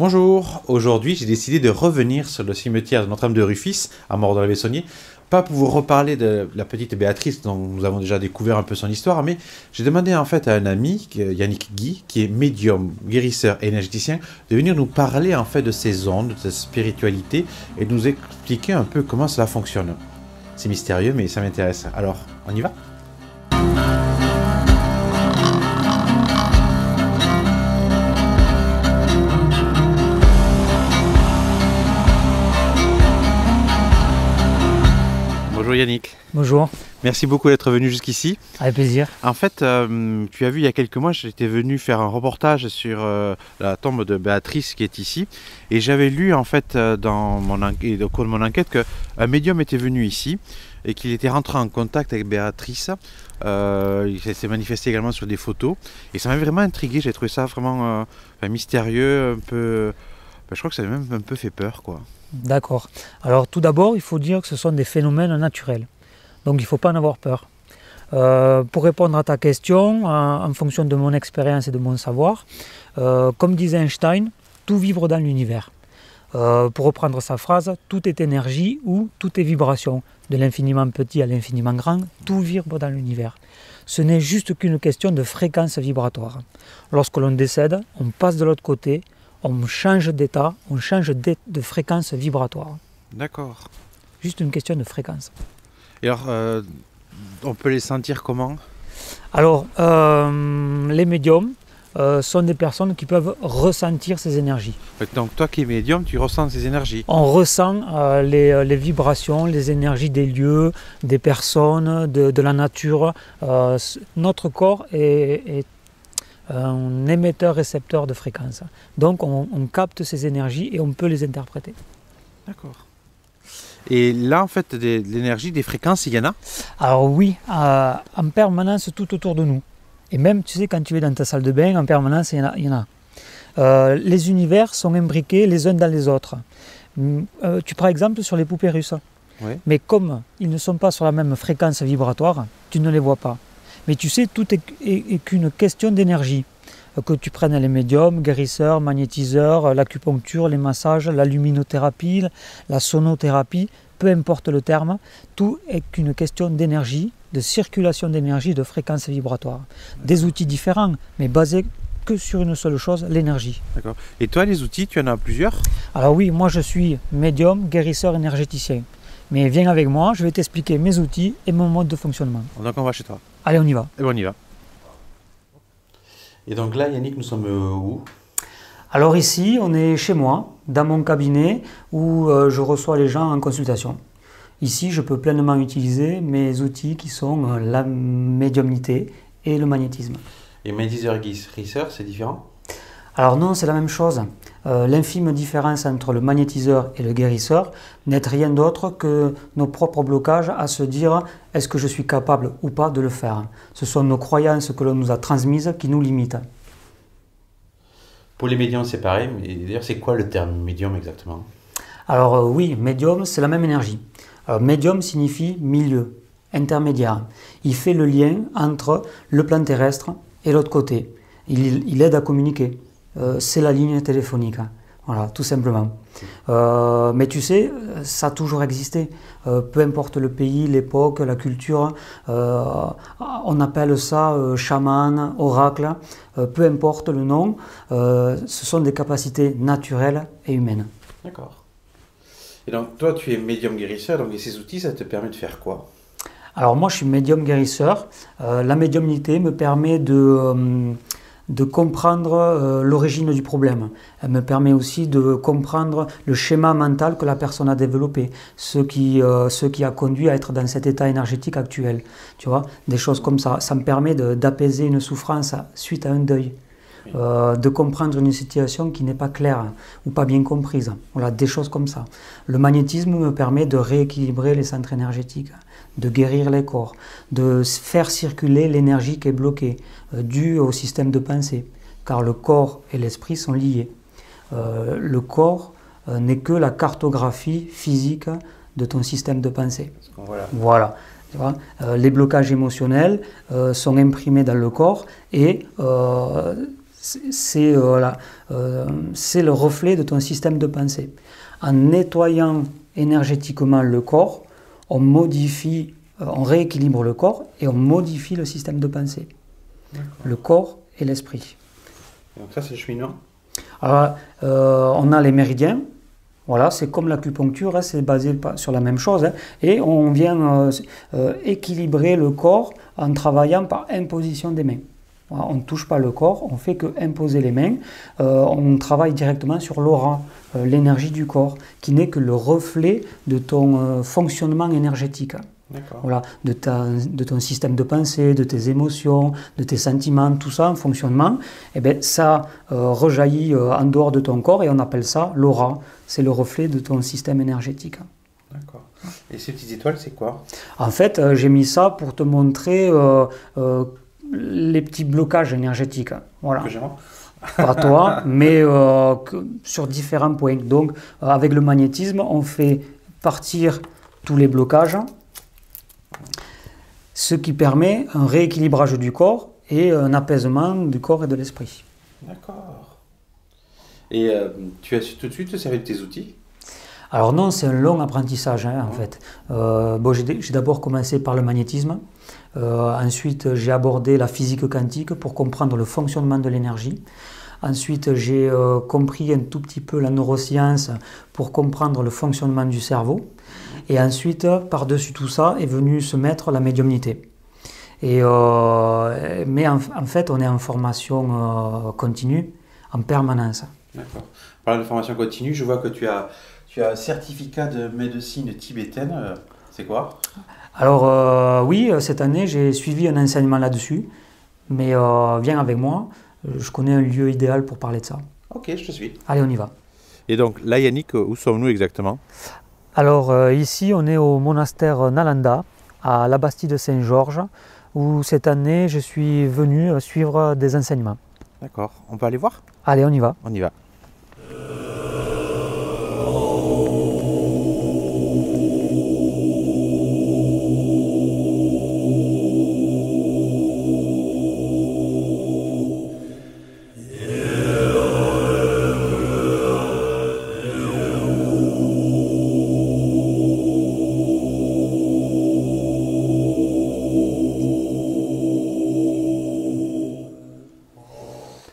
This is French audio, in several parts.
Bonjour, aujourd'hui j'ai décidé de revenir sur le cimetière de Notre-Dame de Rufis, à Mort-dans-la-Vessonnier, pas pour vous reparler de la petite Béatrice dont nous avons déjà découvert un peu son histoire, mais j'ai demandé en fait à un ami, Yannick Guy, qui est médium, guérisseur et énergéticien, de venir nous parler en fait de ces ondes, de cette spiritualité et de nous expliquer un peu comment cela fonctionne. C'est mystérieux mais ça m'intéresse, alors on y va ? Bonjour Yannick. Bonjour. Merci beaucoup d'être venu jusqu'ici. Avec plaisir. En fait, tu as vu il y a quelques mois, j'étais venu faire un reportage sur la tombe de Béatrice qui est ici. Et j'avais lu en fait au cours de mon enquête qu'un médium était venu ici et qu'il était rentré en contact avec Béatrice. Il s'est manifesté également sur des photos. Et ça m'avait vraiment intrigué, j'ai trouvé ça vraiment mystérieux, un peu... je crois que ça m'a même un peu fait peur, quoi. D'accord. Alors tout d'abord, il faut dire que ce sont des phénomènes naturels. Donc il ne faut pas en avoir peur. Pour répondre à ta question, en fonction de mon expérience et de mon savoir, comme disait Einstein, tout vibre dans l'univers. Pour reprendre sa phrase, tout est énergie ou tout est vibration. De l'infiniment petit à l'infiniment grand, tout vibre dans l'univers. Ce n'est juste qu'une question de fréquence vibratoire. Lorsque l'on décède, on passe de l'autre côté, on change d'état, on change de fréquence vibratoire. D'accord. Juste une question de fréquence. Et alors, on peut les sentir comment? Alors, les médiums sont des personnes qui peuvent ressentir ces énergies. Donc toi qui es médium, tu ressens ces énergies? On ressent les vibrations, les énergies des lieux, des personnes, de la nature. Notre corps est un émetteur-récepteur de fréquences. Donc on capte ces énergies et on peut les interpréter. D'accord. Et là, en fait, de l'énergie, des fréquences, il y en a? Alors oui, en permanence tout autour de nous. Et même, tu sais, quand tu es dans ta salle de bain, en permanence, il y en a. Les univers sont imbriqués les uns dans les autres. Tu prends exemple sur les poupées russes. Oui. Mais comme ils ne sont pas sur la même fréquence vibratoire, tu ne les vois pas. Mais tu sais, tout est qu'une question d'énergie. Que tu prennes les médiums, guérisseurs, magnétiseurs, l'acupuncture, les massages, la luminothérapie, la sonothérapie, peu importe le terme, tout est qu'une question d'énergie, de circulation d'énergie, de fréquence vibratoire. Des outils différents, mais basés que sur une seule chose, l'énergie. D'accord. Et toi, les outils, tu en as plusieurs? Alors oui, moi je suis médium, guérisseur, énergéticien. Mais viens avec moi, je vais t'expliquer mes outils et mon mode de fonctionnement. Donc on va chez toi. Allez, on y va. Et bon, on y va. Et donc là, Yannick, nous sommes où? Alors ici, on est chez moi, dans mon cabinet, où je reçois les gens en consultation. Ici, je peux pleinement utiliser mes outils qui sont la médiumnité et le magnétisme. Et magnétiseur guérisseur, c'est différent? Alors non, c'est la même chose. L'infime différence entre le magnétiseur et le guérisseur n'est rien d'autre que nos propres blocages à se dire est-ce que je suis capable ou pas de le faire. Ce sont nos croyances que l'on nous a transmises qui nous limitent. Pour les médiums, c'est pareil, mais d'ailleurs, c'est quoi le terme médium exactement? Alors oui, médium, c'est la même énergie. Alors, médium signifie milieu, intermédiaire. Il fait le lien entre le plan terrestre et l'autre côté. Il aide à communiquer. C'est la ligne téléphonique, voilà, tout simplement. Mais tu sais, ça a toujours existé. Peu importe le pays, l'époque, la culture, on appelle ça chaman, oracle, peu importe le nom, ce sont des capacités naturelles et humaines. D'accord. Et donc toi, tu es médium guérisseur, donc ces outils, ça te permet de faire quoi? Alors moi, je suis médium guérisseur. La médiumnité me permet de comprendre l'origine du problème. Elle me permet aussi de comprendre le schéma mental que la personne a développé, ce qui a conduit à être dans cet état énergétique actuel. Tu vois, des choses comme ça. Ça me permet d'apaiser une souffrance suite à un deuil, de comprendre une situation qui n'est pas claire ou pas bien comprise. Voilà, des choses comme ça. Le magnétisme me permet de rééquilibrer les centres énergétiques, de guérir les corps, de faire circuler l'énergie qui est bloquée, due au système de pensée, car le corps et l'esprit sont liés. Le corps n'est que la cartographie physique de ton système de pensée. Voilà. Tu vois, les blocages émotionnels sont imprimés dans le corps et c'est le reflet de ton système de pensée. En nettoyant énergétiquement le corps, on modifie, on rééquilibre le corps et on modifie le système de pensée. Le corps et l'esprit. Donc ça, c'est le cheminement. Alors, on a les méridiens. Voilà, c'est comme l'acupuncture, hein, c'est basé sur la même chose. Hein, et on vient équilibrer le corps en travaillant par imposition des mains. Voilà, on ne touche pas le corps, on fait que imposer les mains. On travaille directement sur l'aura, l'énergie du corps, qui n'est que le reflet de ton fonctionnement énergétique. Voilà, de ton système de pensée, de tes émotions, de tes sentiments, tout ça en fonctionnement, et bien, ça rejaillit en dehors de ton corps et on appelle ça l'aura. C'est le reflet de ton système énergétique. D'accord. Et ces petites étoiles, c'est quoi? En fait, j'ai mis ça pour te montrer les petits blocages énergétiques. Voilà. Pas toi, mais sur différents points. Donc, avec le magnétisme, on fait partir tous les blocages, ce qui permet un rééquilibrage du corps et un apaisement du corps et de l'esprit. D'accord. Et tu as su tout de suite te servir de tes outils? Alors non, c'est un long apprentissage en fait. Bon, j'ai d'abord commencé par le magnétisme. Ensuite, j'ai abordé la physique quantique pour comprendre le fonctionnement de l'énergie. Ensuite, j'ai compris un tout petit peu la neuroscience pour comprendre le fonctionnement du cerveau. Et ensuite, par-dessus tout ça, est venue se mettre la médiumnité. Mais en fait, on est en formation continue, en permanence. D'accord. Parlant de formation continue, je vois que tu as un certificat de médecine tibétaine. C'est quoi? Alors oui, cette année, j'ai suivi un enseignement là-dessus. Mais viens avec moi, je connais un lieu idéal pour parler de ça. Ok, je te suis. Allez, on y va. Et donc, là, Yannick, où sommes-nous exactement? Alors ici, on est au monastère Nalanda, à la Bastide de Saint-Georges, où cette année, je suis venu suivre des enseignements. D'accord. On peut aller voir? Allez, on y va. On y va.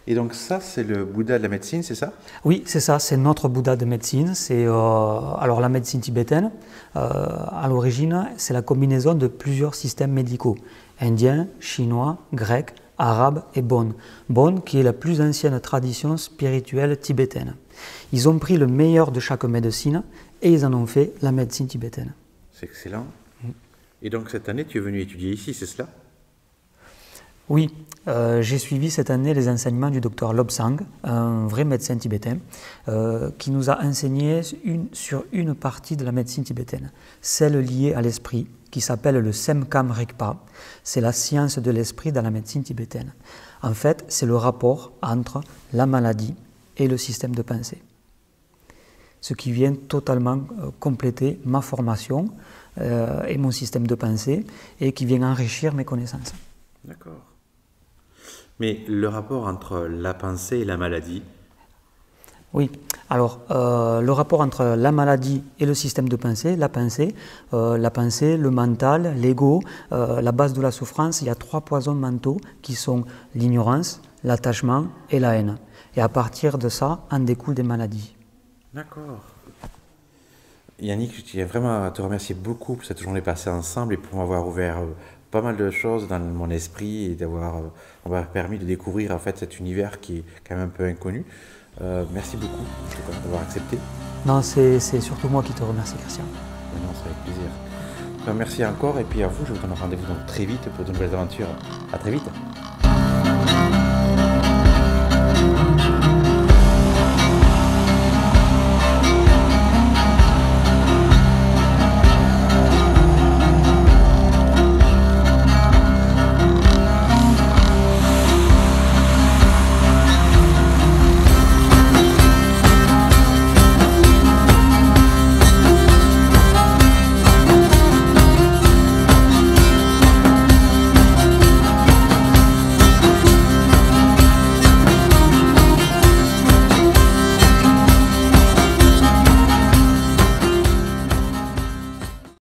Et donc ça, c'est le Bouddha de la médecine, c'est ça? Oui, c'est ça, c'est notre Bouddha de médecine. C'est alors la médecine tibétaine, à l'origine, c'est la combinaison de plusieurs systèmes médicaux, indien, chinois, grec, arabe et bon. Bon, qui est la plus ancienne tradition spirituelle tibétaine. Ils ont pris le meilleur de chaque médecine et ils en ont fait la médecine tibétaine. C'est excellent. Et donc cette année, tu es venu étudier ici, c'est cela? Oui, j'ai suivi cette année les enseignements du docteur Lobsang, un vrai médecin tibétain, qui nous a enseigné sur une partie de la médecine tibétaine, celle liée à l'esprit, qui s'appelle le Semkham Rigpa. C'est la science de l'esprit dans la médecine tibétaine. En fait, c'est le rapport entre la maladie et le système de pensée. Ce qui vient totalement compléter ma formation et mon système de pensée, et qui vient enrichir mes connaissances. D'accord. Mais le rapport entre la pensée et la maladie? Oui, alors le rapport entre la maladie et le système de pensée, la pensée, le mental, l'ego, la base de la souffrance, il y a 3 poisons mentaux qui sont l'ignorance, l'attachement et la haine. Et à partir de ça, en découlent des maladies. D'accord. Yannick, je tiens vraiment à te remercier beaucoup pour cette journée passée ensemble et pour m'avoir ouvert pas mal de choses dans mon esprit et d'avoir permis de découvrir en fait cet univers qui est quand même un peu inconnu. Merci beaucoup d'avoir accepté. Non, c'est surtout moi qui te remercie, Christian. Non, c'est avec plaisir. Merci encore et puis à vous, je vous donne rendez-vous donc très vite pour de nouvelles aventures. À très vite.